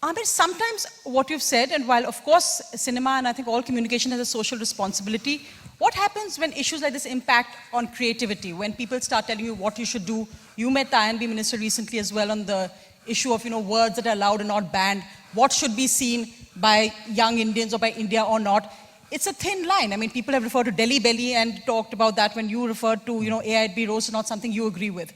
I mean, sometimes what you've said, and while of course cinema and I think all communication has a social responsibility, what happens when issues like this impact on creativity? When people start telling you what you should do? You met the INB minister recently as well on the issue of words that are allowed and not banned. What should be seen by young Indians or by India or not? It's a thin line. I mean, people have referred to Delhi Belly and talked about that when you referred to, AIB roast is not something you agree with.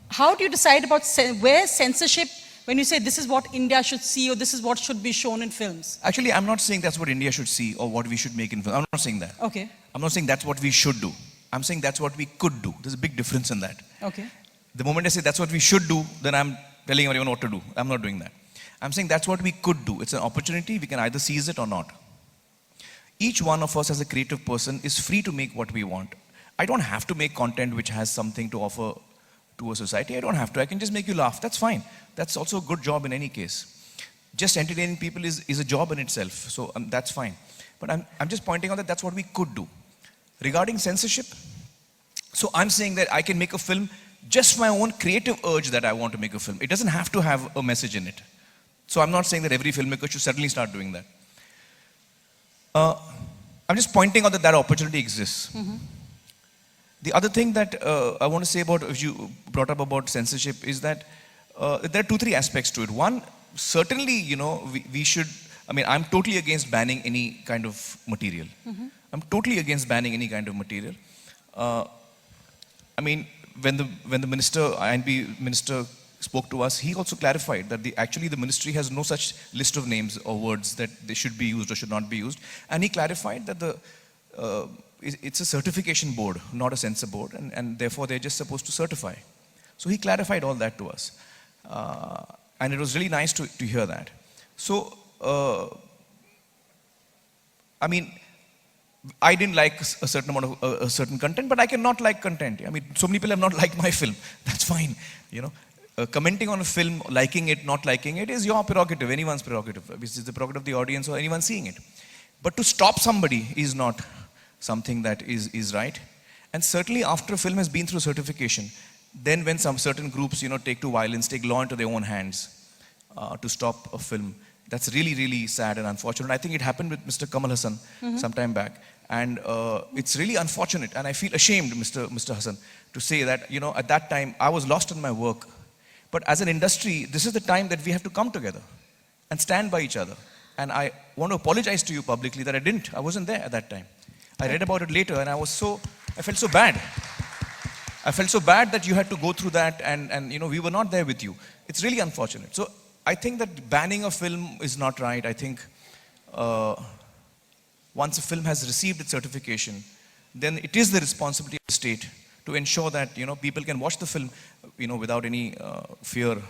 How do you decide about where censorship, when you say this is what India should see or this is what should be shown in films? Actually, I'm not saying that's what India should see or what we should make in film. I'm not saying that. Okay. I'm not saying that's what we should do. I'm saying that's what we could do. There's a big difference in that. Okay. The moment I say that's what we should do, then I'm telling everyone what to do. I'm not doing that. I'm saying that's what we could do. It's an opportunity. We can either seize it or not. Each one of us as a creative person is free to make what we want. I don't have to make content which has something to offer to a society. I don't have to. I can just make you laugh. That's fine. That's also a good job in any case. Just entertaining people is a job in itself. So that's fine. But I'm just pointing out that that's what we could do. Regarding censorship, so I'm saying that I can make a film just my own creative urge that I want to make a film. It doesn't have to have a message in it. So I'm not saying that every filmmaker should suddenly start doing that. I'm just pointing out that that opportunity exists. The other thing that I want to say about, if you brought up about censorship, is that there are 2-3 aspects to it. One, certainly, we should, I'm totally against banning any kind of material. I'm totally against banning any kind of material. When the minister, INB minister, spoke to us, he also clarified that actually the ministry has no such list of names or words that they should be used or should not be used. And he clarified that it's a certification board, not a censor board, and therefore they're just supposed to certify. So he clarified all that to us. And it was really nice to hear that. So, I didn't like a certain amount of a certain content, but I cannot like content. So many people have not liked my film. That's fine, commenting on a film, liking it, not liking it, is your prerogative, anyone's prerogative. It's the prerogative of the audience or anyone seeing it. But to stop somebody is not something that is right. And certainly after a film has been through certification, then when some certain groups, take to violence, take law into their own hands to stop a film, that's really, really sad and unfortunate. I think it happened with Mr. Kamal Haasan some time back. And it's really unfortunate. And I feel ashamed, Mr. Hassan, to say that, at that time, I was lost in my work. But as an industry, this is the time that we have to come together and stand by each other. And I want to apologize to you publicly that I wasn't there at that time. I read about it later and I felt so bad. I felt so bad that you had to go through that and we were not there with you. It's really unfortunate. So I think that banning a film is not right. I think once a film has received its certification, then it is the responsibility of the state to ensure that people can watch the film without any fear